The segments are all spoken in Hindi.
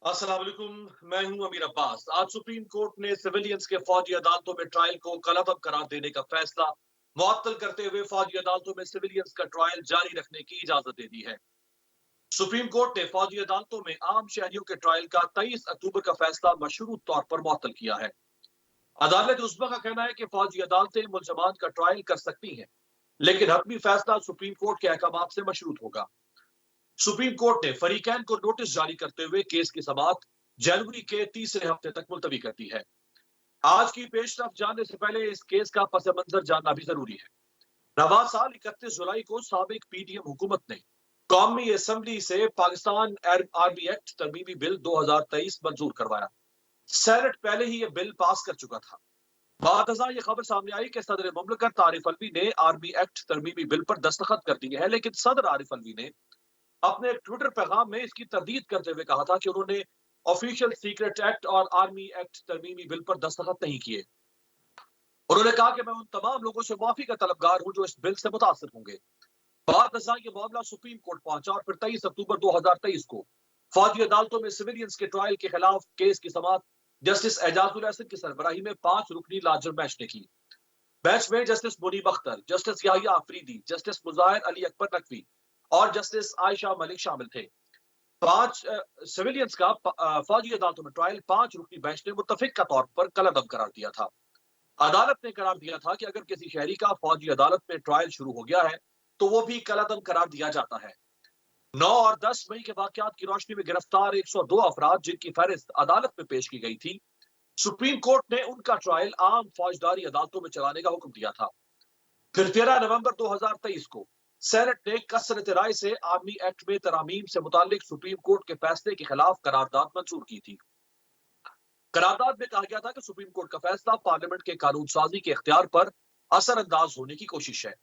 अस्सलाम वालेकुम। मैं हूं अमीर अब्बास। आज सुप्रीम कोर्ट ने सिविलियंस के फौजी अदालतों में ट्रायल को कलअदब करार देने का फैसला मुअत्तल करते हुए फौजी अदालतों में सिविलियंस का ट्रायल जारी रखने की इजाजत दे दी है। सुप्रीम कोर्ट ने फौजी अदालतों में आम शहरियों के ट्रायल का 23 अक्टूबर का फैसला मशरूत तौर पर मुअत्तल किया है। अदालत उस्मा का कहना है कि फौजी अदालतें मुल्जमान का ट्रायल कर सकती हैं, लेकिन हतमी फैसला सुप्रीम कोर्ट के अहकाम से मशरूत होगा। सुप्रीम कोर्ट ने फरीकैन को नोटिस जारी करते हुए केस की समाअत जनवरी के तीसरे हफ्ते तक मुलतवी कर दी है। आज की पेशरफ जानने से पहले इस केस का पस मंजर जानना भी जरूरी है। रवा साल 31 जुलाई को साबिक पीडीएम हुकूमत ने कौमी असम्बली से पाकिस्तान आर्मी एक्ट तरमीमी बिल 2023 मंजूर करवाया। सेनेट पहले ही यह बिल पास कर चुका था। बाद ये खबर सामने आई कि सदर मुमलकत आरिफ अलवी ने आर्मी एक्ट तरमीमी बिल पर दस्तखत कर दिए हैं, लेकिन सदर आरिफ अलवी ने अपने एक ट्विटर पैगाम में इसकी तरदीद करते हुए कहा था कि उन्होंने ऑफिशियल सीक्रेट एक्ट और आर्मी एक्ट तरमीमी बिल पर दस्तखत नहीं किए। उन्होंने कहा कि मैं उन तमाम लोगों से माफी का तलबगार हूं जो इस बिल से मुतासिर होंगे। बाद ये मामला सुप्रीम कोर्ट पहुंचा और फिर 23 अक्टूबर 2023 को फौजी अदालतों में सिविलियंस के ट्रायल के खिलाफ केस की समाअत जस्टिस एजाजुल हसन की सरबराही में 5 रुकनी लार्जर बेंच ने की। बेंच में justice Munib Akhtar, justice Yahya Afridi, justice Mujahir Ali Akbar Naqvi और जस्टिस आयशा मलिक शामिल थे। 5 सिविलियंस का फौजी अदालतों में ट्रायल 5 रुकनी बेंच ने मुत्तफिका तौर पर कलअदब करार दिया था। अदालत ने करार दिया था कि अगर किसी शहरी का फौजी अदालत में ट्रायल शुरू हो गया है तो वो भी कलअदब करार दिया जाता है। 9 और 10 मई के वाकयात की रोशनी में गिरफ्तार 102 अफराद जिनकी फहरिस्त अदालत में पेश की गई थी, सुप्रीम कोर्ट ने उनका ट्रायल आम फौजदारी अदालतों में चलाने का हुक्म दिया था। फिर 13 नवंबर 2023 को सेनेट ने कसरत राय से आर्मी एक्ट में तरामीम से मुतालिक सुप्रीम कोर्ट के फैसले के खिलाफ करारदाद मंजूर की थी। करारदाद में कहा गया था कि सुप्रीम कोर्ट का फैसला पार्लियामेंट के कानून साजी के इख्तियार पर असरअंदाज होने की कोशिश है।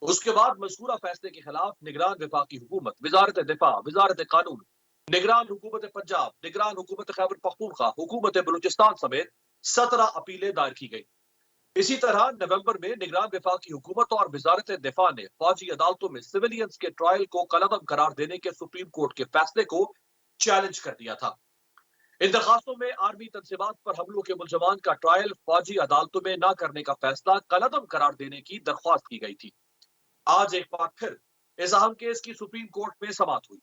उसके बाद मज़कूरा फैसले के खिलाफ निगरान वफाकी हुकूमत, वजारत दिफा, वजारत कानून, निगरान हुकूमत पंजाब, निगरान हुकूमत खैबर पख्तूनख्वा, हुकूमत बलूचिस्तान समेत 17 अपीलें दायर की गई। इसी तरह नवंबर में निगरान वफाकी हुकूमत और वजारत दिफा ने फौजी अदालतों में सिविलियंस के ट्रायल को कलअदब करार देने के सुप्रीम कोर्ट के फैसले को चैलेंज कर दिया था। इन दरखास्तों में आर्मी तनसीबात पर हमलों के मुलजमान का ट्रायल फौजी अदालतों में न करने का फैसला कलअदब करार देने की दरख्वास्त की गई थी। आज एक बार फिर इस अहम केस की सुप्रीम कोर्ट में समाअत हुई।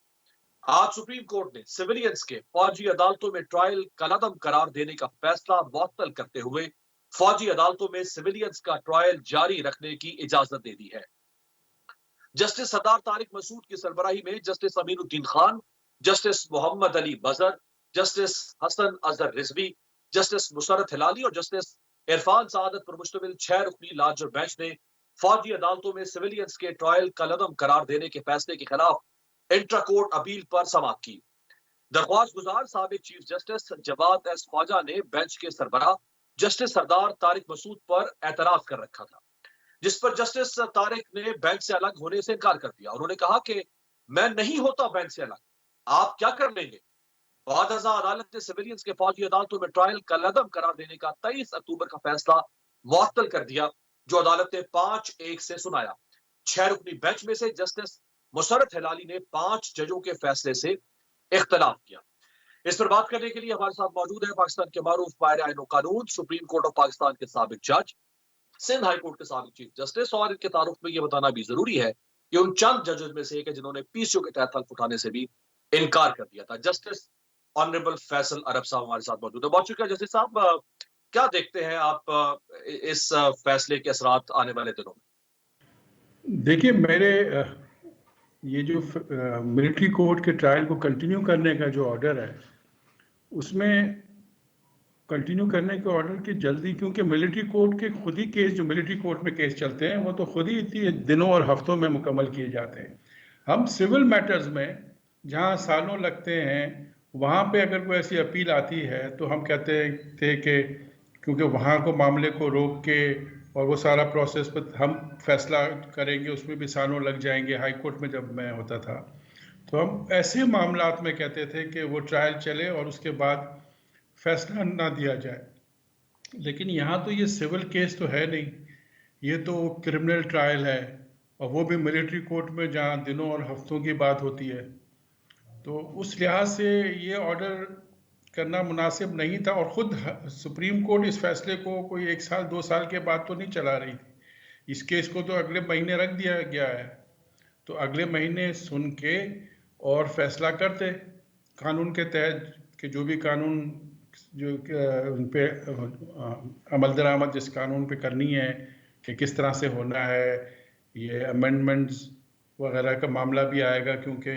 आज सुप्रीम कोर्ट ने सिविलियंस के फौजी अदालतों में ट्रायल कलअदब करार देने का फैसला मुअत्तल करते हुए फौजी अदालतों में सिविलियंस का ट्रायल जारी रखने की इजाजत दे दी है। जस्टिस सरदार तारिक मसूद की सरबराही में justice Aminuddin Khan, justice Mohammad Ali Mazhar, justice Hasan Azhar Rizvi, justice Musarrat Hilali और जस्टिस इरफान सआदत पर मुश्तमिल 6 रुकनी लार्जर बेंच ने फौजी अदालतों में सिविलियंस के ट्रायल कलअदब करार देने के फैसले के खिलाफ इंट्रा कोर्ट अपील पर समाअत की। दरख्वास्त गुजार साबिक chief justice Jawad S Khawaja ने बेंच के सरबराह जस्टिस सरदार तारिक मसूद पर एतराज कर रखा था, जिस पर जस्टिस तारिक ने बेंच से अलग होने से इनकार कर दिया। उन्होंने कहा कि मैं नहीं होता बेंच से अलग, आप क्या कर लेंगे। बाद अदालत ने सिविलियंस के फौजी अदालतों में ट्रायल कलअदब करार देने का 23 अक्टूबर का फैसला मुअत्तल कर दिया, जो अदालत ने 5-1 से सुनाया। 6 रुकनी बेंच में से जस्टिस मुसरत हिलाली ने 5 जजों के फैसले से इख्तलाफ किया। इस पर बात करने के लिए हमारे साथ मौजूद है पाकिस्तान के मारूफ माहिर आईन कानून, सुप्रीम कोर्ट ऑफ पाकिस्तान के साबिक जज, सिंध हाई कोर्ट के साबिक चीफ जस्टिस, और इनके तारुफ में यह बताना भी जरूरी है कि उन चंद जजेस में से एक है जिन्होंने पीसीओ के तहत हल्फ उठाने से भी इनकार कर दिया था। जस्टिस ऑनरेबल फैसल अरब साहब हमारे साथ मौजूद है। बहुत शुक्रिया जस्टिस साहब। क्या देखते हैं आप इस फैसले के असरात आने वाले दिनों में? देखिए, मेरे ये जो मिलिट्री कोर्ट के ट्रायल को कंटिन्यू करने का जो ऑर्डर है, उसमें कंटिन्यू करने के ऑर्डर की जल्दी, क्योंकि मिलिट्री कोर्ट के खुद ही केस, जो मिलिट्री कोर्ट में केस चलते हैं, वो तो खुद ही इतनी दिनों और हफ्तों में मुकम्मल किए जाते हैं। हम सिविल मैटर्स में जहाँ सालों लगते हैं, वहाँ पे अगर कोई ऐसी अपील आती है तो हम कहते थे कि क्योंकि वहाँ को मामले को रोक के और वो सारा प्रोसेस पर हम फैसला करेंगे, उसमें भी सालों लग जाएंगे। हाई कोर्ट में जब मैं होता था तो हम ऐसे मामलात में कहते थे कि वो ट्रायल चले और उसके बाद फैसला ना दिया जाए। लेकिन यहाँ तो ये सिविल केस तो है नहीं, ये तो क्रिमिनल ट्रायल है, और वो भी मिलिट्री कोर्ट में जहाँ दिनों और हफ्तों की बात होती है। तो उस लिहाज से ये ऑर्डर करना मुनासिब नहीं था, और ख़ुद सुप्रीम कोर्ट इस फैसले को कोई 1 साल 2 साल के बाद तो नहीं चला रही थी। इस केस को तो अगले महीने रख दिया गया है, तो अगले महीने सुन के और फैसला करते कानून के तहत कि जो भी कानून जो उन पे अमल दरामद जिस कानून पे करनी है कि किस तरह से होना है। ये अमेंडमेंट्स वगैरह का मामला भी आएगा, क्योंकि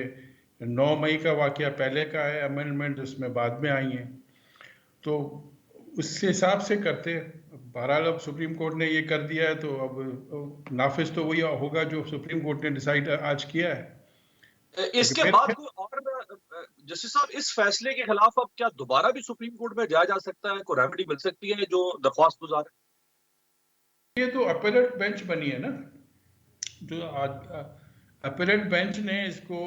9 मई का वाक़या पहले का है, अमेंडमेंट उसमें बाद में आई हैं, तो उस हिसाब से करते। बहरहाल अब सुप्रीम कोर्ट ने ये कर दिया है, तो अब नाफिज तो वही होगा जो सुप्रीम कोर्ट ने डिसाइड आज किया है। इसके बाद कोई और जस्टिस साहब, इस फैसले के खिलाफ अब क्या दोबारा भी सुप्रीम कोर्ट में जाया जा सकता है? कोई रेमेडी मिल सकती है जो दरख्वास्त गुजार है? ये तो अपीलेट बेंच बनी है ना, जो अपीलेट बेंच ने इसको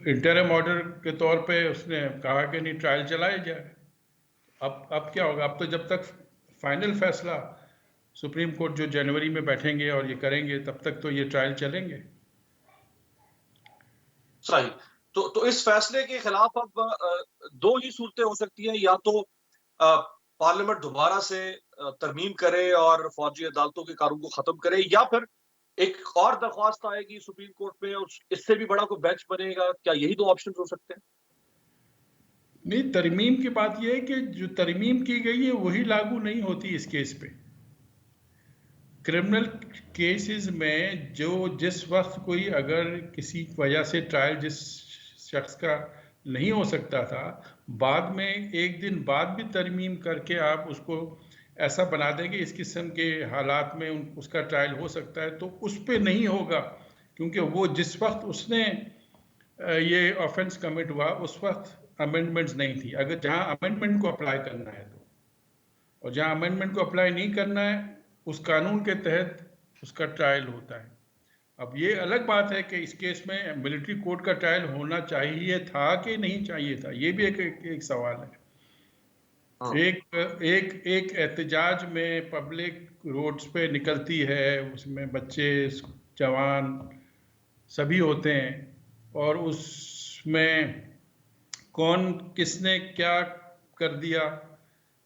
इंटरिम ऑर्डर के तौर पे उसने कहा कि नहीं, ट्रायल चलाया जाए। अब क्या होगा? अब तो जब तक फाइनल फैसला सुप्रीम कोर्ट जो जनवरी में बैठेंगे और ये करेंगे, तब तक तो ये ट्रायल चलेंगे। सही। तो इस फैसले के खिलाफ अब दो ही सूरतें हो सकती हैं, या तो पार्लियामेंट दोबारा से तरमीम करे और फौजी अदालतों के कानून को खत्म करे, या फिर एक और दरख्वास्त आएगी सुप्रीम कोर्ट में और इससे भी बड़ा कोई बेंच बनेगा। क्या यही दो ऑप्शन हो सकते हैं? नहीं, तरमीम की बात यह है कि जो तरमीम की गई है वही लागू नहीं होती इस केस पे। क्रिमिनल केसेस में जिस वक्त कोई अगर किसी वजह से ट्रायल जिस शख्स का नहीं हो सकता था, बाद में 1 दिन बाद भी तरमीम करके आप उसको ऐसा बना देंगे इस किस्म के हालात में उसका ट्रायल हो सकता है, तो उस पे नहीं होगा, क्योंकि वो जिस वक्त उसने ये ऑफेंस कमिट हुआ उस वक्त अमेंडमेंट्स नहीं थी। अगर जहां अमेंडमेंट को अप्लाई करना है तो, और जहां अमेंडमेंट को अप्लाई नहीं करना है उस कानून के तहत उसका ट्रायल होता है। अब ये अलग बात है कि इस केस में मिलिट्री कोर्ट का ट्रायल होना चाहिए था कि नहीं चाहिए था, ये भी एक सवाल है। एक एहतजाज में पब्लिक रोड्स पे निकलती है, उसमें बच्चे जवान सभी होते हैं, और उसमें कौन किसने क्या कर दिया,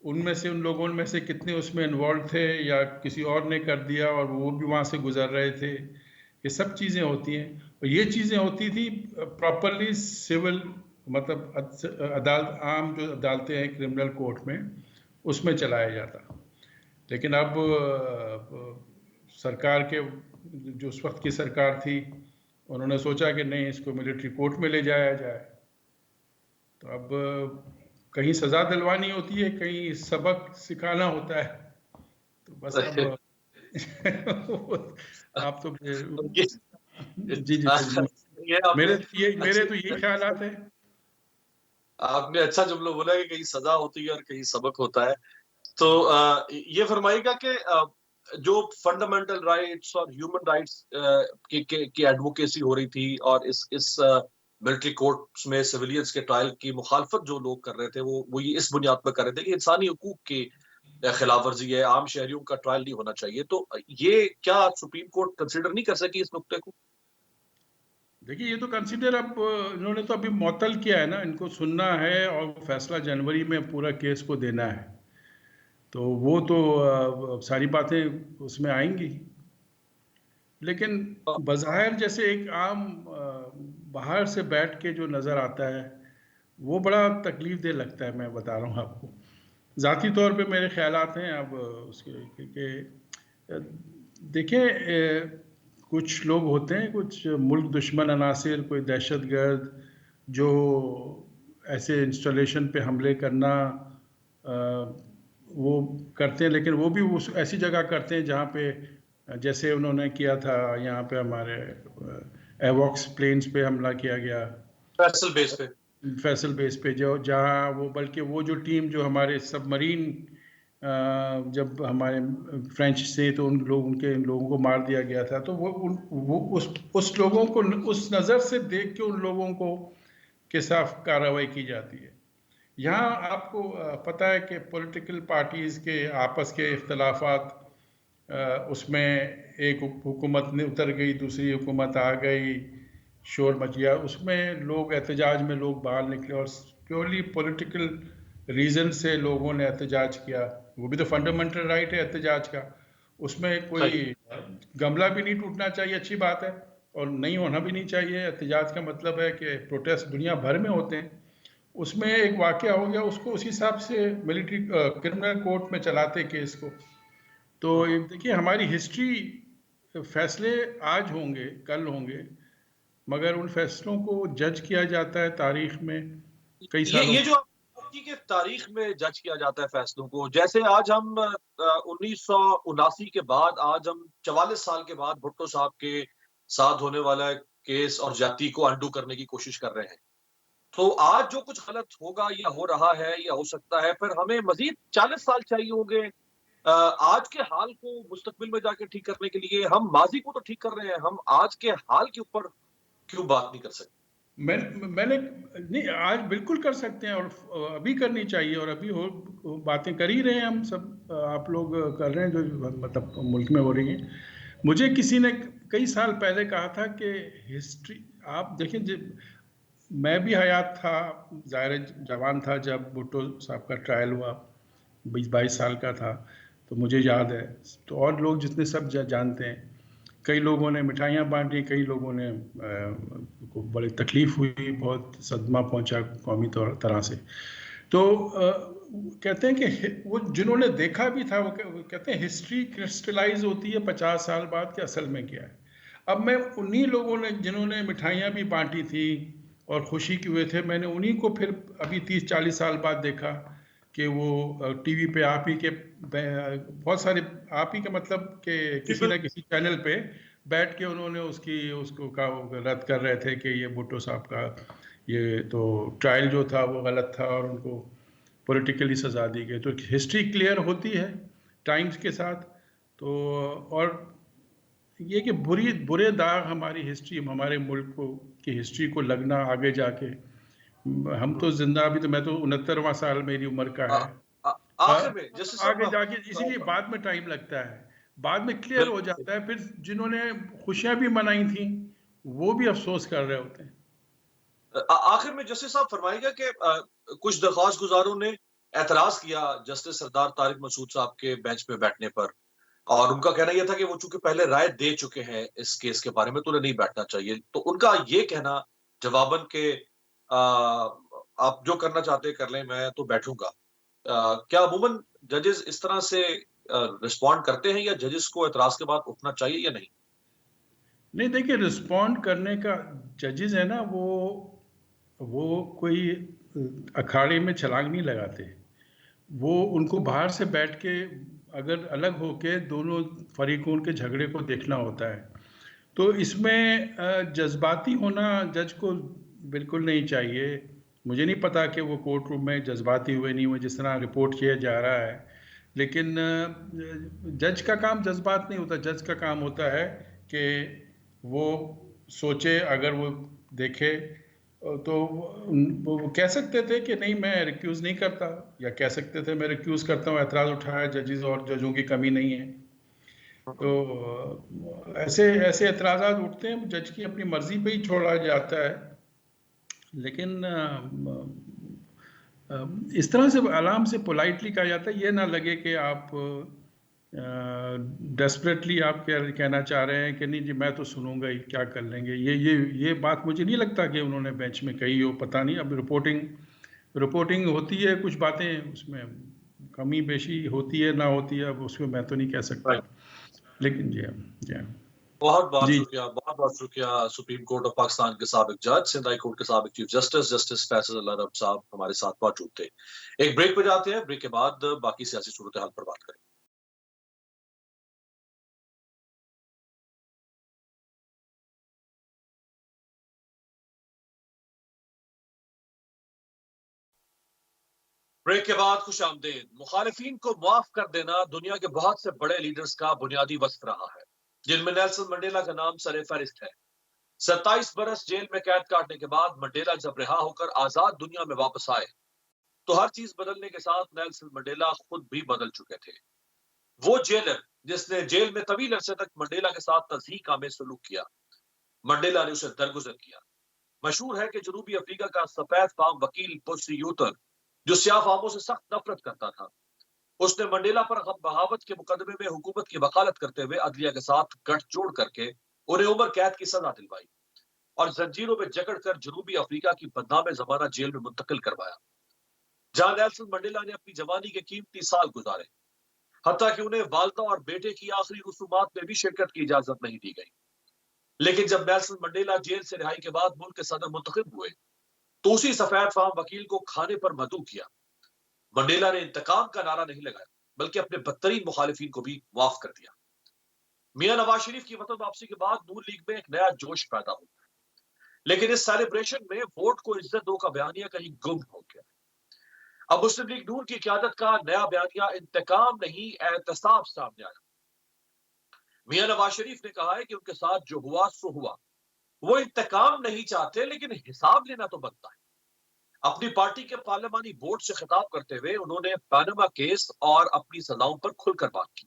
उनमें से उन लोगों में से कितने उसमें इन्वॉल्व थे या किसी और ने कर दिया और वो भी वहाँ से गुजर रहे थे, ये सब चीज़ें होती हैं। और ये चीज़ें होती थी प्रॉपरली सिविल, मतलब अदालत, आम जो अदालतें हैं क्रिमिनल कोर्ट में, उसमें चलाया जाता। लेकिन अब सरकार के जो उस वक्त की सरकार थी, उन्होंने सोचा कि नहीं, इसको मिलिट्री कोर्ट में ले जाया जाए। तो अब कहीं सजा दिलवानी होती है, कहीं सबक सिखाना होता है, तो बस अब आप तो जी मेरे तो यही ख्यालात है। आपने अच्छा जुमला बोला कि कहीं सजा होती है और कहीं सबक होता है। तो ये फरमाइएगा कि जो फंडामेंटल राइट्स और ह्यूमन राइट्स की एडवोकेसी हो रही थी, और इस मिलिट्री कोर्ट्स में सिविलियंस के ट्रायल की मुखालफत जो लोग कर रहे थे, वो ये इस बुनियाद पर कर रहे थे कि इंसानी हुकूक की खिलाफ वर्जी है, आम शहरियों का ट्रायल नहीं होना चाहिए। तो ये क्या सुप्रीम कोर्ट कंसिडर नहीं कर सकी इस नुक्ते को? देखिए, ये तो कंसिडर अब इन्होंने तो अभी मुअत्तल किया है ना, इनको सुनना है और फैसला जनवरी में पूरा केस को देना है, तो वो तो सारी बातें उसमें आएंगी। लेकिन बज़ाहिर जैसे एक आम बाहर से बैठ के जो नज़र आता है वो बड़ा तकलीफ दे लगता है। मैं बता रहा हूँ आपको, ज़ाती तौर पे मेरे ख्यालात हैं अब उसके कि देखिए, कुछ लोग होते हैं, कुछ मुल्क दुश्मन अनासिर, कोई दहशतगर्द जो ऐसे इंस्टॉलेशन पे हमले करना वो करते हैं, लेकिन वो भी उस ऐसी जगह करते हैं जहाँ पे, जैसे उन्होंने किया था यहाँ पे हमारे एवॉक्स प्लेन्स पे हमला किया गया, फैसल बेस पे जो जहाँ वो, बल्कि वो जो टीम जो हमारे सबमरीन जब हमारे फ्रेंच से, तो उन लोगों को मार दिया गया था, तो वो उस लोगों को उस नज़र से देख के उन लोगों को के साथ कार्रवाई की जाती है। यहाँ आपको पता है कि पॉलिटिकल पार्टीज़ के आपस के इख्तलाफात, उसमें एक हुकूमत ने उतर गई, दूसरी हुकूमत आ गई, शोर मच गया, उसमें लोग एहतजाज में लोग बाहर निकले और प्योरली पॉलिटिकल रीजन से लोगों ने एहतजाज किया। वो भी तो फंडामेंटल राइट है एहतजाज का, उसमें कोई सही। गमला भी नहीं टूटना चाहिए, अच्छी बात है, और नहीं होना भी नहीं चाहिए। एहतजाज का मतलब है कि प्रोटेस्ट दुनिया भर में होते हैं। उसमें एक वाकया हो गया, उसको उस हिसाब से मिलिट्री क्रिमिनल कोर्ट में चलाते केस को। तो ये देखिए हमारी हिस्ट्री, फैसले आज होंगे कल होंगे, मगर उन फैसलों को जज किया जाता है तारीख में कई सालों। ये जो आपकी के तारीख में जज किया जाता है फैसलों को, जैसे आज हम 1979 के बाद, आज हम 44 साल के बाद भुट्टो साहब के साथ होने वाला केस और ज्यादती को अंडू करने की कोशिश कर रहे हैं। तो आज जो कुछ गलत होगा या हो रहा है या हो सकता है, फिर हमें मजीद 40 साल चाहिए होंगे आज के हाल को मुस्तकबिल में जाके ठीक करने के लिए। हम माजी को तो ठीक कर रहे हैं, हम आज के हाल के ऊपर क्यों बात नहीं कर सकते? मैंने नहीं, आज बिल्कुल कर सकते हैं और अभी करनी चाहिए, और अभी बातें कर ही रहे हैं हम सब, आप लोग कर रहे हैं जो मतलब मुल्क में हो रही हैं। मुझे किसी ने कई साल पहले कहा था कि हिस्ट्री, आप देखिए, मैं भी हयात था, ज़ाहिर जवान था जब भुट्टो साहब का ट्रायल हुआ, 20-22 साल का था, तो मुझे याद है। तो और लोग जितने सब जानते हैं, कई लोगों ने मिठाइयाँ बांटी, कई लोगों ने को बड़ी तकलीफ हुई, बहुत सदमा पहुंचा कौमी तरह से। तो कहते हैं कि वो जिन्होंने देखा भी था, वो कहते हैं हिस्ट्री क्रिस्टलाइज होती है 50 साल बाद कि असल में क्या है। अब मैं उन्हीं लोगों ने जिन्होंने मिठाइयाँ भी बांटी थी और खुशी के हुए थे, मैंने उन्हीं को फिर अभी 30-40 साल बाद देखा कि वो टीवी पे आप ही के बहुत सारे, आप ही के मतलब कि किसी न किसी चैनल पे बैठ के उन्होंने उसको का रद्द कर रहे थे कि ये भुट्टो साहब का ये तो ट्रायल जो था वो गलत था और उनको पॉलिटिकली सजा दी गई। तो हिस्ट्री क्लियर होती है टाइम्स के साथ। तो और ये कि बुरे दाग हमारी हिस्ट्री, हमारे मुल्क को की हिस्ट्री को लगना आगे जाके, हम तो जिंदा, अभी तो मैं तो 69वां साल मेरी उम्र का आ, है। आ, आखिर में जैसे आगे सब जाके इसीलिए बाद में टाइम लगता है, बाद में क्लियर हो बिल्कुल जाता है। फिर जिन्होंने खुशियां भी मनाई थी वो भी अफसोस कर रहे होते हैं। आखिर में जस्टिस साहब फरमाएगा कि कुछ दरख्वास्त गुजारों ने एतराज किया जस्टिस सरदार तारिक मसूद साहब के बेंच पे बैठने पर, और उनका कहना यह था कि वो चूंकि पहले राय दे चुके हैं इस केस के बारे में, तो उन्हें नहीं बैठना चाहिए। तो उनका ये कहना जवाबन के आप जो करना चाहते कर लें, मैं तो बैठूंगा। क्या अमूमन जजेस इस तरह से रिस्पॉन्ड करते हैं, या जजेस को एतराज के बाद उठना चाहिए या नहीं? नहीं, देखिए, रिस्पॉन्ड करने का जजेस है ना, वो कोई अखाड़े में छलांग नहीं लगाते। वो उनको बाहर से बैठ के, अगर अलग होके दोनों फरीकों के झगड़े को देखना होता है। तो इसमें जज्बाती होना जज को बिल्कुल नहीं चाहिए। मुझे नहीं पता कि वो कोर्ट रूम में जज्बाती हुए नहीं हुए जिस तरह रिपोर्ट किया जा रहा है, लेकिन जज का काम जज्बात नहीं होता। जज का काम होता है कि वो सोचे, अगर वो देखे तो वो कह सकते थे कि नहीं, मैं रिक्यूज़ नहीं करता, या कह सकते थे मैं रिक्यूज़ करता हूँ, एतराज़ उठाया, जजेस और जजों की कमी नहीं है। तो ऐसे ऐसे एतराज़ात उठते हैं, जज की अपनी मर्जी पे ही छोड़ा जाता है। लेकिन इस तरह से आराम से पोलाइटली कहा जाता है, ये ना लगे कि आप डेस्परेटली आप कहना चाह रहे हैं कि नहीं जी मैं तो सुनूंगा ही, क्या कर लेंगे। ये बात मुझे नहीं लगता कि उन्होंने बेंच में कही हो, पता नहीं। अब रिपोर्टिंग होती है, कुछ बातें उसमें कमी बेशी होती है, ना होती है, अब उसमें मैं तो नहीं कह सकता। लेकिन जी हाँ, जी हाँ। बहुत बहुत जी, शुक्रिया, बहुत बहुत शुक्रिया। सुप्रीम कोर्ट ऑफ पाकिस्तान के साबिक जज, सिंध हाई कोर्ट के साबिक चीफ जस्टिस जस्टिस फैसल अल अरब साहब हमारे साथ मौजूद थे। एक ब्रेक पे जाते हैं, ब्रेक के बाद बाकी सियासी सूरत हाल पर बात करें। ब्रेक के बाद खुश आमदेद। मुखालिफिन को माफ कर देना दुनिया के बहुत से बड़े लीडर्स का बुनियादी वस्फ रहा है, जिनमें नेल्सन मंडेला का नाम सरे फहरिस्त है। 27 बरस जेल में कैद काटने के बाद मंडेला जब रिहा होकर आजाद दुनिया में वापस आए, तो हर चीज बदलने के साथ नेल्सन मंडेला खुद भी बदल चुके थे। वो जेलर जिसने जेल में तवील अरसे तक मंडेला के साथ तज़हीक आमेज सलूक किया, मंडेला ने उसे दरगुजर किया। मशहूर है कि जनूबी अफ्रीका का सफेद फार्म वकील पुसी यूतर, जो स्याह फार्मों से सख्त नफरत करता था, उसने मंडेला पर बगावत के मुकदमे में हुकूमत की वकालत करते हुए अदलिया के साथ गठजोड़ करके उन्हें उम्र कैद की सजा दिलवाई और जंजीरों में जकड़कर जनूबी अफ्रीका की बदनाम जमाना जेल में मुंतकिल करवाया, जहां नेल्सन मंडेला ने अपनी जवानी के कीमती साल गुजारे। हत्ता कि उन्हें वालदा और बेटे की आखिरी रसूमात में भी शिरकत की इजाजत नहीं दी गई। लेकिन जब नेल्सन मंडेला जेल से रिहाई के बाद मुल्क के सदर मुंतखब हुए तो उसी सफेद फार्म वकील को खाने पर मदऊ किया। मंडेला ने इंतकाम का नारा नहीं लगाया, बल्कि अपने बदतरीन मुखालिफिन को भी माफ कर दिया। मियां नवाज शरीफ की वतन वापसी के बाद नून लीग में एक नया जोश पैदा हुआ, लेकिन इस सेलिब्रेशन में वोट को इज्जत दो का बयानिया कहीं गुम हो गया। अब मुस्लिम लीग नून की क़यादत का नया बयानिया इंतकाम नहीं, एहतसाब सामने आया। मियां नवाज शरीफ ने कहा है कि उनके साथ जो हुआ सो हुआ, वो इंतकाम नहीं चाहते, लेकिन हिसाब लेना तो बनता है। अपनी पार्टी के पार्लियामानी बोर्ड से खिताब करते हुए उन्होंने पनामा केस और अपनी सजाओं पर खुलकर बात की।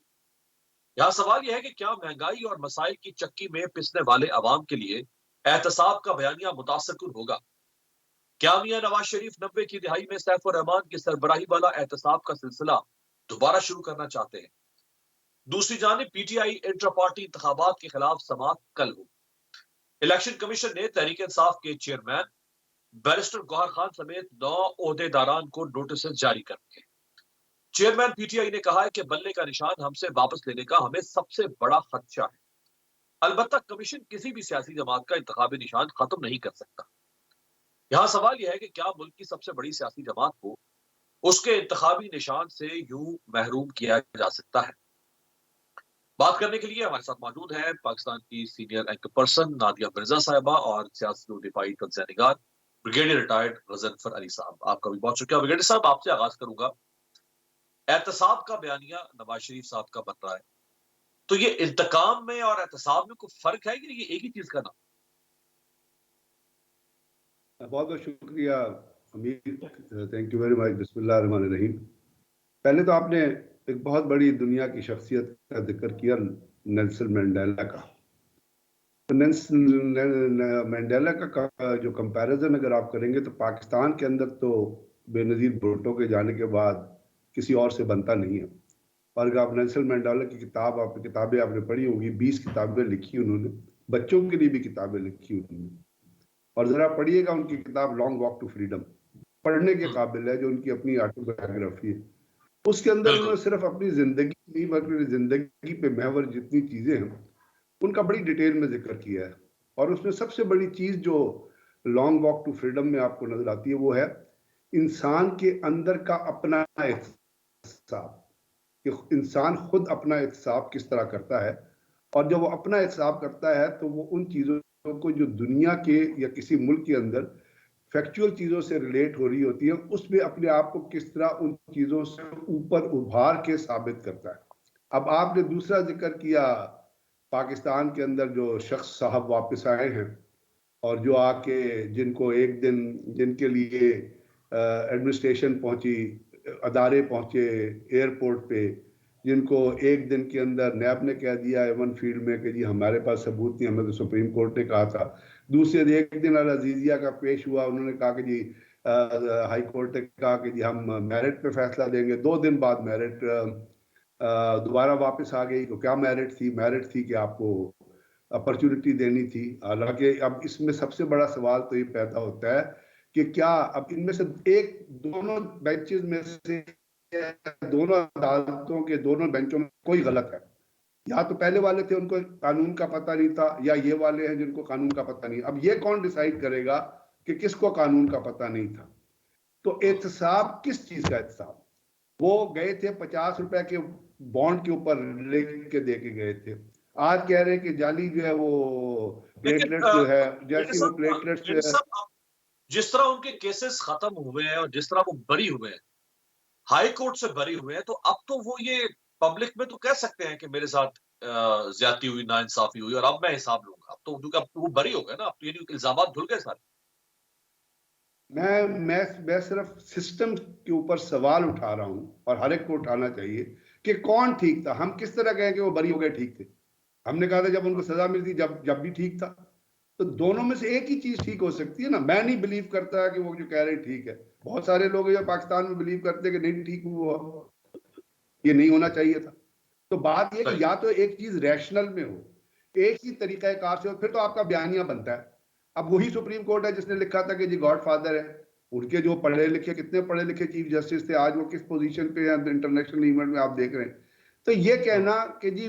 यहां सवाल यह है कि क्या महंगाई और मसाइल की चक्की में पिसने वाले अवाम के लिए एहतसाब का बयानिया मुतासर होगा? क्या मियां नवाज शरीफ 90 की दिहाई में सैफुर रहमान की सरबराही वाला एहतसाब का सिलसिला दोबारा शुरू करना चाहते हैं? दूसरी जानिब पीटीआई इंट्रा पार्टी इंतखाबात के खिलाफ समात कल हो। इलेक्शन कमीशन ने तहरीक इंसाफ के चेयरमैन बैरिस्टर गौहर खान समेत 9 ओहदेदारान को नोटिस जारी कर दिए। चेयरमैन पीटीआई ने कहा है कि बल्ले का निशान हमसे वापस लेने का हमें सबसे बड़ा खदशा है। अलबत्ता कमीशन किसी भी सियासी जमात का इंतखाबी निशान खत्म नहीं कर सकता। यहां सवाल यह है कि क्या मुल्क की सबसे बड़ी सियासी जमात को उसके इंतखाबी निशान से यूं महरूम किया जा सकता है? बात करने के लिए हमारे साथ मौजूद है पाकिस्तान की senior anchor person Nadia Mirza साहिबा और सियासी और दिफाई तंज़निगार ब्रिगेडियर रिटायर्ड गजनफर अली साहब। आपका भी बहुत शुक्रिया। ब्रिगेडियर साहब, आपसे आगाज करूंगा। एहतसाब का बयानिया नवाज शरीफ साहब का बन रहा है, तो ये इंतकाम में और एहतसाब में कोई फर्क है कि ये एक ही चीज का नाम? बहुत बहुत शुक्रिया अमीर, थैंक यू वेरी मच। बिस्मिल्लाह रहमान रहीम। पहले तो आपने एक बहुत बड़ी दुनिया की शख्सियत का जिक्र किया, नेल्सन मंडेला का। तो नेल्सन मंडेला का जो कंपैरिजन अगर आप करेंगे तो पाकिस्तान के अंदर तो बेनज़ीर भुट्टो के जाने के बाद किसी और से बनता नहीं है। और अगर आप नेल्सन मंडेला की किताबें आपने पढ़ी होगी, 20 किताबें लिखी उन्होंने, बच्चों के लिए भी किताबें लिखी उन्होंने। और जरा पढ़िएगा उनकी किताब लॉन्ग वॉक टू फ्रीडम, पढ़ने के काबिल है, जो उनकी अपनी ऑटोबायोग्राफी है। उसके अंदर उन्होंने सिर्फ अपनी जिंदगी नहीं बल्कि जिंदगी पे महवर जितनी चीजें हैं उनका बड़ी डिटेल में जिक्र किया है। और उसमें सबसे बड़ी चीज जो लॉन्ग वॉक टू फ्रीडम में आपको नजर आती है वो है इंसान के अंदर का अपना एहसाब, कि इंसान खुद अपना एहसाब किस तरह करता है। और जब वो अपना एहसाब करता है तो वो उन चीजों को जो दुनिया के या किसी मुल्क के अंदर फैक्चुअल चीजों से रिलेट हो रही होती है, उसमें अपने आप को किस तरह उन चीजों से ऊपर उभार के साबित करता है। अब आपने दूसरा जिक्र किया पाकिस्तान के अंदर जो शख्स साहब वापस आए हैं और जो आके जिनको एक दिन, जिनके लिए एडमिनिस्ट्रेशन पहुंची, अदारे पहुंचे एयरपोर्ट पे, जिनको एक दिन के अंदर नैब ने कह दिया एवन फील्ड में कि जी हमारे पास सबूत नहीं, हमें तो सुप्रीम कोर्ट ने कहा था। दूसरे दिन एक दिन अल-अजीजिया का पेश हुआ, उन्होंने कहा कि जी हाई कोर्ट ने कहा कि जी हम मेरिट पे फैसला देंगे। 2 दिन बाद मेरिट दोबारा वापस आ गई। तो क्या मेरिट थी? मेरिट थी कि आपको अपॉर्चुनिटी देनी थी। हालांकि अब इसमें सबसे बड़ा सवाल तो ये पैदा होता है कि क्या अब इनमें से एक, दोनों बेंचेस में से दोनों अदालतों के दोनों बेंचों में कोई गलत है। या तो पहले वाले थे उनको कानून का पता नहीं था, या ये वाले हैं जिनको कानून का पता नहीं। अब ये कौन डिसाइड करेगा कि किसको कानून का पता नहीं था? तो एहतसाब किस चीज का एहतसाब? वो गए थे 50 रुपए के बॉन्ड के ऊपर लिख के दे के गए थे। आज कह रहे हैं कि जाली जो है वो प्लेटलेट्स जो है, जैसे वो प्लेटलेट्स जो है, जिस तरह उनके केसेस खत्म हुए हैं और जिस तरह वो बरी हुए हैं, हाई कोर्ट से बरी हुए हैं, तो अब तो वो ये पब्लिक में तो कह सकते हैं कि मेरे साथ ज्यादती हुई, नाइंसाफी हुई और अब मैं हिसाब लूंगा। अब तो क्योंकि वो बरी हो गए ना, अब तो इल्जाम धुल गए सारे। मैं सिर्फ सिस्टम के ऊपर सवाल उठा रहा हूं और हर एक को उठाना चाहिए कि कौन ठीक था। हम किस तरह कहें कि वो बरी हो गए ठीक थे? हमने कहा था जब उनको सजा मिलती जब भी ठीक था। तो दोनों में से एक ही चीज ठीक हो सकती है ना। मैं नहीं बिलीव करता कि वो जो कह रहे हैं ठीक है, बहुत सारे लोग जो पाकिस्तान में बिलीव करते हैं कि नहीं ठीक हुआ, ये नहीं होना चाहिए था। तो बात ये कि या तो एक चीज रैशनल में हो, एक ही तरीका कार से हो, फिर तो आपका बयानिया बनता है। अब वही सुप्रीम कोर्ट है जिसने लिखा था कि जी गॉडफादर है, उनके जो पढ़े लिखे, कितने पढ़े लिखे चीफ जस्टिस थे, आज वो किस पोजीशन पे है इंटरनेशनल इवेंट में आप देख रहे हैं। तो ये कहना कि जी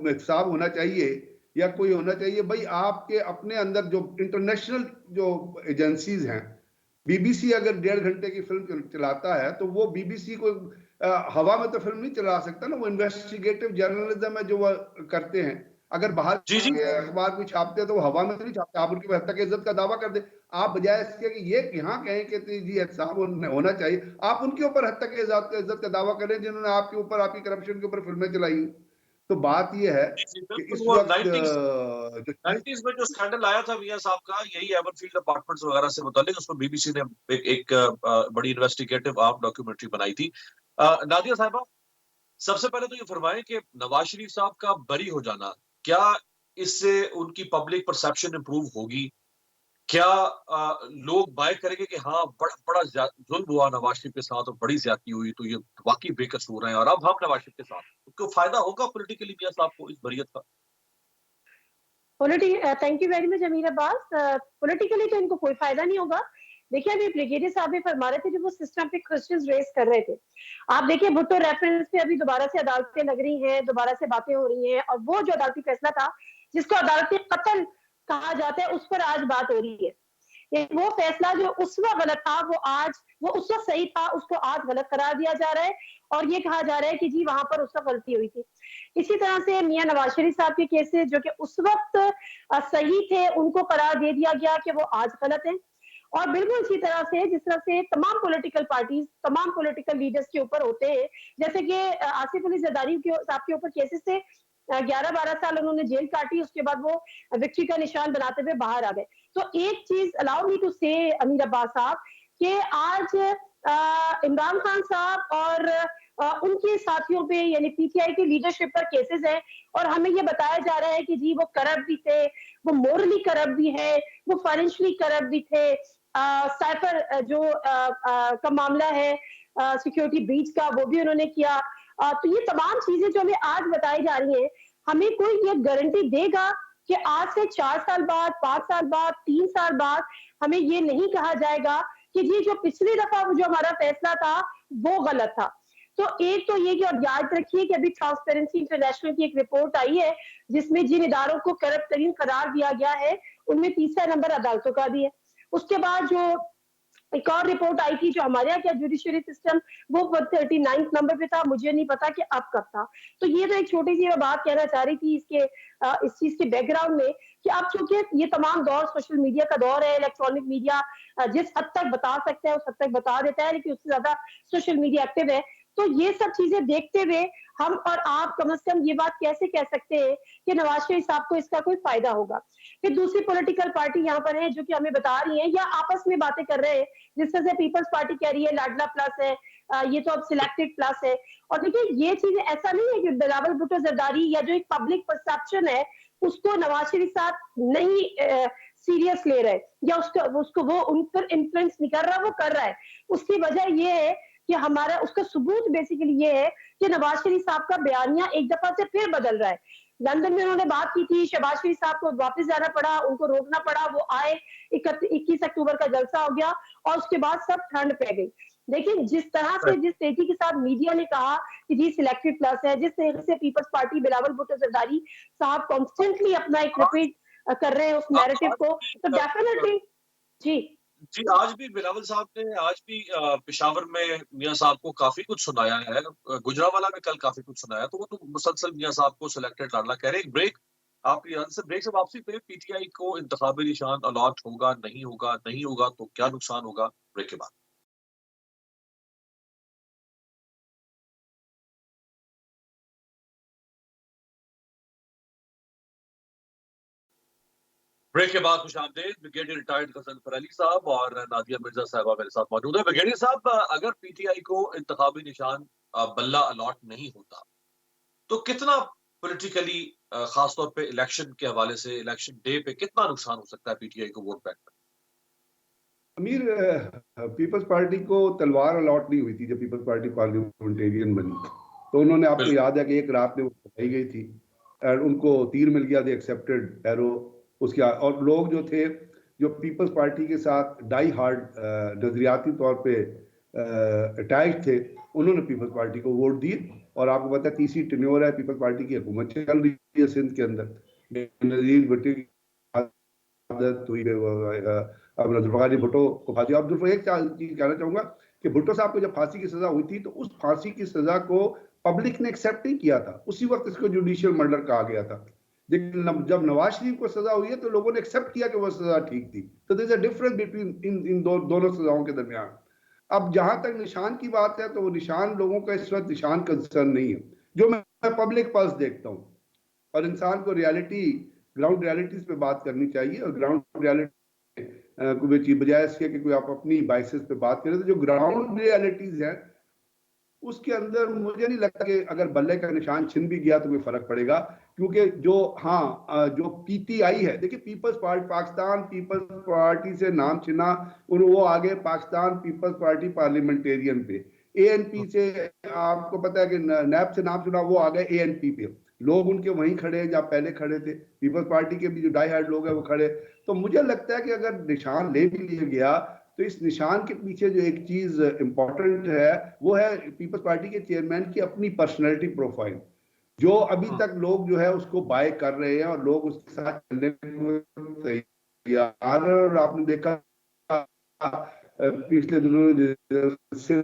हिसाब होना चाहिए या कोई होना चाहिए, भाई आपके अपने अंदर जो इंटरनेशनल जो एजेंसीज हैं, बीबीसी अगर 1.5 घंटे की फिल्म चलाता है तो वो बीबीसी को हवा में तो फिल्म नहीं चला सकता ना, वो इन्वेस्टिगेटिव जर्नलिज्म है जो वो करते हैं। अगर बाहर के अखबार को छापते हैं तो वो हवा में तो नहीं छापते, आप उनकी हद तक इज्जत का दावा कर दे। आप बजाय इसके कि ये यहाँ कहें कि जी एहसाब होना चाहिए, आप उनके ऊपर हद तक इज्जत का दावा करें जिन्होंने आपके ऊपर, आपकी करप्शन के ऊपर फिल्में चलाई। तो बात ये है कि इस वक्त 90s में जो स्कैंडल आया था मियां साहब का, यही एवरफील्ड अपार्टमेंट्स वगैरह से मुतालिक, उसमें बीबीसी ने एक बड़ी इन्वेस्टिगेटिव आर्म डॉक्यूमेंट्री बनाई थी। नादिया साहिबा, सबसे पहले तो ये फरमाएं कि नवाज शरीफ साहब का बरी हो जाना, क्या इससे उनकी पब्लिक परसेप्शन इंप्रूव होगी? क्या लोग बाय करेंगे कि हाँ बड़ा बड़ा जुल्म हुआ नवाज शरीफ के साथ और बड़ी ज्यादती हुई, तो ये वाकई बेकसूर है और अब हम नवाज शरीफ के साथ, उसको फायदा होगा पॉलिटिकली मियां साहब को इस बरियत का? थैंक यू वेरी मच अमीर अब्बास। पॉलिटिकली तो इनको कोई फायदा नहीं होगा। देखिए अभी ब्रिगेडियर साहब भी फरमा रहे थे जब वो सिस्टम पे क्वेश्चंस रेज कर रहे थे। आप देखिए भुट्टो रेफरेंस पे अभी दोबारा से अदालतें लग रही हैं, दोबारा से बातें हो रही हैं, और वो जो अदालती फैसला था जिसको अदालती कत्ल कहा जाता है उस पर आज बात हो रही है। वो फैसला जो उस वक्त गलत था वो उस वक्त सही था, उसको आज गलत करार दिया जा रहा है और ये कहा जा रहा है कि जी वहां पर उस वक्त गलती हुई थी। इसी तरह से मियां नवाज शरीफ साहब के केसेस जो कि उस वक्त सही थे उनको करार दे दिया गया कि वो आज गलत है। और बिल्कुल इसी तरह से जिस तरह से तमाम पॉलिटिकल पार्टीज, तमाम पॉलिटिकल लीडर्स के ऊपर होते हैं, जैसे कि आसिफ अली जरदारी साहब के ऊपर केसेस थे, 11-12 साल उन्होंने जेल काटी, उसके बाद वो विक्ट्री का निशान बनाते हुए बाहर आ गए। तो एक चीज अलाउ मी टू से अमीर अब्बास साहब कि आज इमरान खान साहब और उनके साथियों पे यानी पीटीआई की लीडरशिप पर केसेस हैं और हमें ये बताया जा रहा है कि जी वो करप्ट भी थे, वो मोरली करप्ट भी है, वो फाइनेंशियली करप्ट भी थे। साइफर जो का मामला है सिक्योरिटी ब्रीच का, वो भी उन्होंने किया। तो ये तमाम चीजें जो हमें आज बताई जा रही हैं, हमें कोई ये गारंटी देगा कि आज से 4 साल बाद, 5 साल बाद, 3 साल बाद हमें ये नहीं कहा जाएगा कि जी जो पिछली दफा जो हमारा फैसला था वो गलत था। तो एक तो ये कि और याद रखिए कि अभी ट्रांसपेरेंसी इंटरनेशनल की एक रिपोर्ट आई है जिसमें जिन इदारों को करप्ट तरीन करार दिया गया है उनमें तीसरा नंबर अदालतों का भी है। उसके बाद जो एक और रिपोर्ट आई थी जो हमारे यहाँ क्या जुडिशरी सिस्टम, वो 39 नंबर पे था, मुझे नहीं पता कि अब कब था। तो ये तो एक छोटी सी बात कहना चाह रही थी इस चीज के बैकग्राउंड में कि अब चूंकि ये तमाम दौर सोशल मीडिया का दौर है, इलेक्ट्रॉनिक मीडिया जिस हद तक बता सकता है उस हद तक बता देता है, लेकिन उससे ज्यादा सोशल मीडिया एक्टिव है। तो ये सब चीजें देखते हुए हम और आप कम से कम ये बात कैसे कह सकते हैं कि नवाज शरीफ साहब को इसका कोई फायदा होगा। फिर दूसरी पॉलिटिकल पार्टी यहाँ पर है जो कि हमें बता रही है या आपस में बातें कर रहे हैं, जिस तरह से पीपल्स पार्टी कह रही है लाडला प्लस है, ये तो अब सिलेक्टेड प्लस है। और देखिए ये चीज ऐसा नहीं है कि बिलावल भुट्टो जरदारी या जो एक पब्लिक परसेप्शन है उसको नवाज शरीफ साहब नहीं सीरियस ले रहे या उसको वो उन पर इन्फ्लुएंस नहीं कर रहा, वो कर रहा है। उसकी वजह ये है कि हमारा उसका सबूत बेसिकली ये है कि नवाज शरीफ साहब का बयानिया एक दफा से फिर बदल रहा है। लंदन में उन्होंने बात की थी, शहबाज शरीफ साहब को वापस जाना पड़ा, उनको रोकना पड़ा, वो आए, 21 अक्टूबर का जलसा हो गया और उसके बाद सब ठंड पै गई। लेकिन जिस तरह से जिस तेजी के साथ मीडिया ने कहा कि जी सिलेक्टेड प्लस है, जिस तरीके से पीपल्स पार्टी बिलावल भुट्टो जरदारी साहब कॉन्स्टेंटली अपना एक रिपीट कर रहे हैं उस नैरेटिव को, तो डेफिनेटली जी जी आज भी बिलावल साहब ने आज भी पेशावर में मियां साहब को काफी कुछ सुनाया है, गुजरावाला में कल काफी कुछ सुनाया, तो वो तो मुसलसल मियां साहब को सिलेक्टेड लाडला कह रहे हैं। ब्रेक आपकी आंसर ब्रेक से वापसी पे पीटीआई को इंतखाबी निशान अलॉट होगा, नहीं होगा, नहीं होगा तो क्या नुकसान होगा, ब्रेक के बाद। ब्रेक के बाद खुशामदीद, ब्रिगेडियर रिटायर्ड गजनफर अली साहब और नादिया मिर्जा साहबा मेरे साथ मौजूद है। ब्रिगेडियर साहब, अगर पीटीआई को इंतखाबी निशान बल्ला अलॉट नहीं होता तो कितना पॉलिटिकली खासतौर पे इलेक्शन के हवाले से, इलेक्शन डे पे कितना नुकसान हो सकता है पीटीआई को वोट बैंक में? अमीर, पीपल्स पार्टी को तलवार अलॉट नहीं हुई थी जब पीपल्स पार्टी पार्लियामेंटेरियन बनी, तो उन्होंने, आपको याद है कि एक रात में वो बताई गई थी और उनको तीर मिल गया, दे एक्सेप्टेड एरो उसके। और लोग जो थे, जो पीपल्स पार्टी के साथ डाई हार्ड नजरियाती तौर पे अटैच थे, उन्होंने पीपल्स पार्टी को वोट दिए। और आपको पता है तीसरी टेन्योर है पीपल्स पार्टी की हुकूमत चल रही है सिंध के अंदर। नजीर भट्टी हुई, अब जुल्फ़िकार भुट्टो को फांसी। अब एक चीज कहना चाहूंगा कि भुट्टो साहब को जब फांसी की सजा हुई थी तो उस फांसी की सजा को पब्लिक ने एक्सेप्ट नहीं किया था, उसी वक्त इसको जुडिशियल मर्डर कहा गया था। लेकिन जब नवाज शरीफ को सजा हुई है तो लोगों ने एक्सेप्ट किया कि वो सजा ठीक थी। तो there is a difference between इन दोनों सजाओं के दरमियान। अब जहां तक निशान की बात है तो वो निशान, लोगों का इस वक्त निशान कंसर्न नहीं है। जो मैं पब्लिक पल्स देखता हूँ, और इंसान को रियलिटी, ग्राउंड रियलिटीज पे बात करनी चाहिए, और ग्राउंड रियलिटी बजाय इसके कि कोई आप अपनी बाइसेस पे बात करें, तो जो ग्राउंड रियलिटीज है उसके अंदर मुझे नहीं लगता कि अगर बल्ले का निशान छिन भी गया तो कोई फर्क पड़ेगा। क्योंकि जो जो पीटीआई है, देखिए peoples party, Pakistan peoples party से नाम छिना, वो आगे पाकिस्तान पीपल्स पार्टी पार्लियामेंटेरियन पे। एएनपी से आपको पता है कि नैब से नाम सुना, वो आ गए एएनपी पे। लोग उनके वहीं खड़े जहाँ पहले खड़े थे, पीपल्स पार्टी के भी जो डाई हार्ड लोग हैं वो खड़े। तो मुझे लगता है कि अगर निशान ले भी लिया गया तो इस निशान के पीछे जो एक चीज इंपॉर्टेंट है वो है पीपल्स पार्टी के चेयरमैन की अपनी पर्सनैलिटी प्रोफाइल, जो अभी तक लोग जो है उसको बाय कर रहे हैं और लोग उसके साथ चलने को तैयार है। और आपने देखा पिछले दिनों से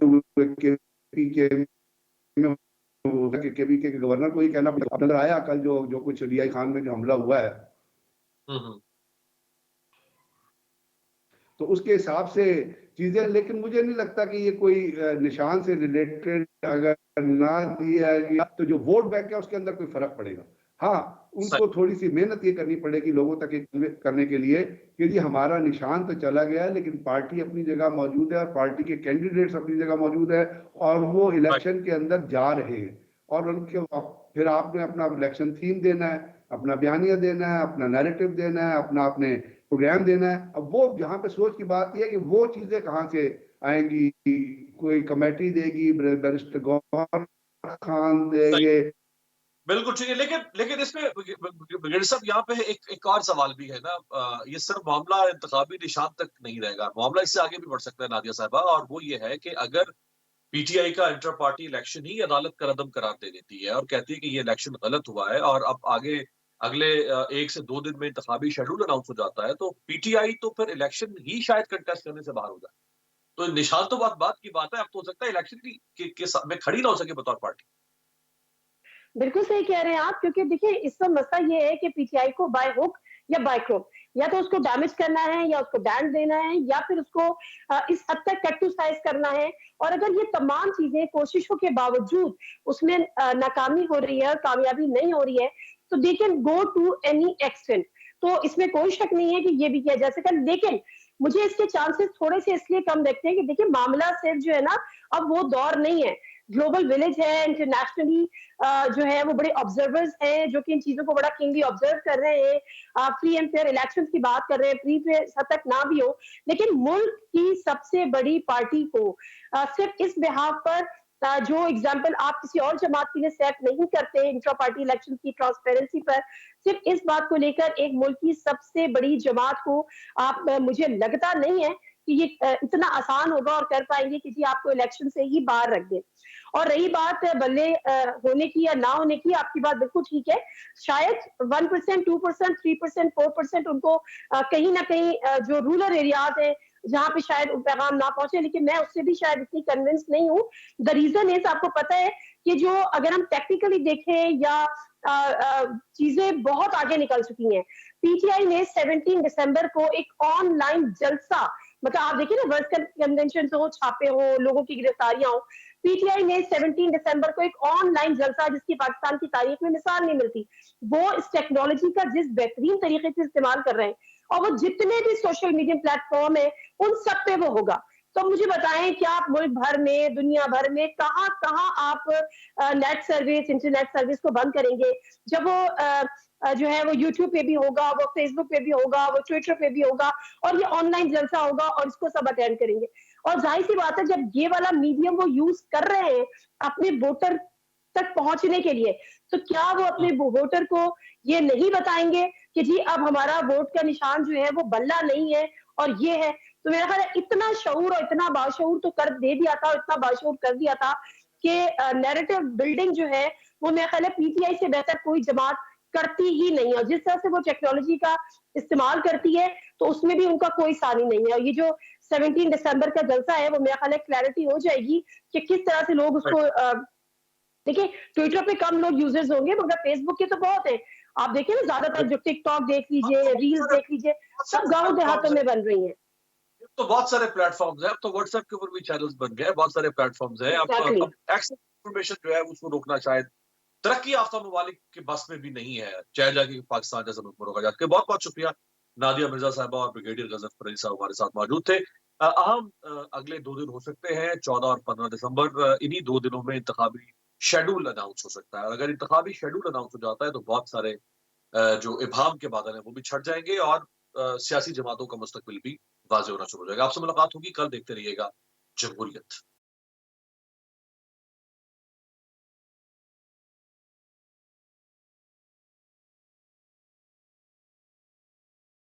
केपी के गवर्नर को ही कहना नजर आया कल, जो कुछ डीआई खान में जो हमला हुआ है, तो उसके हिसाब से चीजें। लेकिन मुझे नहीं लगता कि ये कोई निशान से रिलेटेड अगर ना दिया गया तो जो वोट बैंक है उसके अंदर कोई फर्क पड़ेगा। हाँ, उनको थोड़ी सी मेहनत ये करनी पड़ेगी लोगों तक करने के लिए कि जी हमारा निशान तो चला गया है, लेकिन पार्टी अपनी जगह मौजूद है और पार्टी के कैंडिडेट्स अपनी जगह मौजूद है और वो इलेक्शन के अंदर जा रहे हैं। और उनके फिर आपने अपना इलेक्शन थीम देना है, अपना बयानिया देना है, अपना नैरेटिव देना है, अपना अपने प्रोग्राम देना है। अब वो यहाँ पे सोच की बात यह है कि वो चीजें कहाँ से आएंगी, कोई कमेटी देगी, बैरिस्टर गौहर खान देंगे। बिल्कुल ठीक है, लेकिन इसमें ब्रिगेडियर साहब यहाँ पे एक और सवाल भी है ना, ये सिर्फ मामला इंतखाबी निशान तक नहीं रहेगा, मामला इससे आगे भी बढ़ सकता है नादिया साहबा, और वो ये है कि अगर पीटीआई का इंटर पार्टी इलेक्शन ही अदालत का रदम करार दे देती है और कहती है कि ये इलेक्शन गलत हुआ है और अब आगे अगले 1 से 2 दिन में इंतखाबी शेड्यूल अनाउंस हो जाता है, तो पीटीआई तो फिर इलेक्शन ही शायद कंटेस्ट करने से बाहर हो जाए। तो निशान तो बात की बात है, अब तो हो सकता है इलेक्शन में खड़ी ना हो सके बतौर पार्टी। बिल्कुल सही कह रहे हैं आप, क्योंकि देखिए इस वक्त मसला ये है कि पीटीआई को बाय हुक या बाय क्रोक, या तो उसको डैमेज करना है या उसको बैंड देना है या फिर उसको इस हद तक कट टू साइज करना है। और अगर ये तमाम चीजें कोशिशों के बावजूद उसमें नाकामी हो रही है और कामयाबी नहीं हो रही है, तो they can go to any extent. तो इसमें कोई शक नहीं है कि ये भी किया जा सकता है, लेकिन मुझे इसके चांसेस थोड़े से इसलिए कम देखते हैं कि देखिए मामला सिर्फ जो है ना, अब वो दौर नहीं है, ग्लोबल विलेज है, इंटरनेशनली जो है वो बड़े ऑब्जर्वर्स हैं जो कि इन चीजों को बड़ा कीनली ऑब्जर्व कर रहे हैं। फ्री एंड फेयर इलेक्शंस की बात कर रहे हैं, फ्री फेयर हद तक ना भी हो, लेकिन मुल्क की सबसे बड़ी पार्टी को सिर्फ इस बिहाफ पर जो एग्जाम्पल आप किसी और जमात के लिए सेट नहीं करते इंट्रा पार्टी इलेक्शन की ट्रांसपेरेंसी पर, सिर्फ इस बात को लेकर एक मुल्क की सबसे बड़ी जमात को आप, मुझे लगता नहीं है कि ये इतना आसान होगा और कर पाएंगे कि जी आपको इलेक्शन से ही बाहर रख दे। और रही बात बल्ले होने की या ना होने की, आपकी बात बिल्कुल ठीक है, शायद 1%, 2%, 3%, 4% उनको कहीं ना कहीं जो रूरल एरियाज है जहां पे शायद पैगाम ना पहुंचे, लेकिन मैं उससे भी शायद इतनी कन्विंस नहीं हूँ। द रीजन इज, आपको पता है कि जो अगर हम टेक्निकली देखें या चीजें बहुत आगे निकल चुकी हैं। पीटीआई ने 17 दिसंबर को एक ऑनलाइन जलसा, मतलब आप देखिए ना, वर्ल्ड कन्वेंशन हो, छापे हो, लोगों की गिरफ्तारियां हो, पीटीआई ने 17 दिसंबर को एक ऑनलाइन जलसा जिसकी पाकिस्तान की तारीख में मिसाल नहीं मिलती, वो इस टेक्नोलॉजी का जिस बेहतरीन तरीके से इस्तेमाल कर रहे हैं, और वो जितने भी सोशल मीडिया प्लेटफॉर्म है उन सब पे वो होगा। तो मुझे बताएं कि आप मुल्क भर में, दुनिया भर में कहाँ कहाँ आप नेट सर्विस, इंटरनेट सर्विस को बंद करेंगे, जब वो जो है वो यूट्यूब पे भी होगा, वो फेसबुक पे भी होगा, वो ट्विटर पे भी होगा, और ये ऑनलाइन जलसा होगा और इसको सब अटेंड करेंगे। और जाहिर सी बात है, जब ये वाला मीडियम वो यूज कर रहे हैं अपने वोटर तक पहुंचने के लिए, तो क्या वो अपने वोटर को ये नहीं बताएंगे कि जी अब हमारा वोट का निशान जो है वो बल्ला नहीं है और ये है। तो मेरा ख्याल है इतना शऊर और इतना बाशऊर तो कर दे दिया था, इतना बाशऊर कर दिया था कि नैरेटिव बिल्डिंग जो है वो मेरा ख्याल है पीटीआई से बेहतर कोई जमात करती ही नहीं है। और जिस तरह से वो टेक्नोलॉजी का इस्तेमाल करती है तो उसमें भी उनका कोई सानी नहीं है। और ये जो 17 दिसंबर का जलसा है वो मेरा ख्याल है क्लैरिटी हो जाएगी कि किस तरह से लोग उसको देखिए, ट्विटर पे कम लोग यूजर्स होंगे मगर फेसबुक के तो बहुत है। आप देखिए ना, ज्यादातर जो टिकटॉक देख लीजिए, रील्स देख लीजिए, सब गांव देहातों में बन रही है। तो बहुत सारे प्लेटफॉर्म्स हैं, अब तो व्हाट्सएप के ऊपर भी चैनल्स बन गए, बहुत सारे प्लेटफॉर्म्स हैं। Exactly. अब एक्सेस इन्फॉर्मेशन जो है उसको रोकना शायद तरक्की याफ्ता ममालिक के बस में भी नहीं है, चाहे जाके पाकिस्तान जैसा मुल्क में रोका जाए। बहुत बहुत शुक्रिया नादिया मिर्जा साहबा और ब्रिगेडियर गजनफर अली साहब हमारे साथ मौजूद थे। अहम अगले 2 दिन हो सकते हैं, 14 और 15 दिसंबर। इन्हीं 2 दिनों में इंतखाबी शेड्यूल अनाउंस हो सकता है। अगर इंतखाबी शेड्यूल अनाउंस हो जाता है तो बहुत सारे जो इबाम के बादल हैं वो भी छट जाएंगे और सियासी जमातों का मुस्तकबिल भी वाज़ेह होना शुरू हो जाएगा। आपसे मुलाकात होगी कल, देखते रहिएगा जमहूरियत।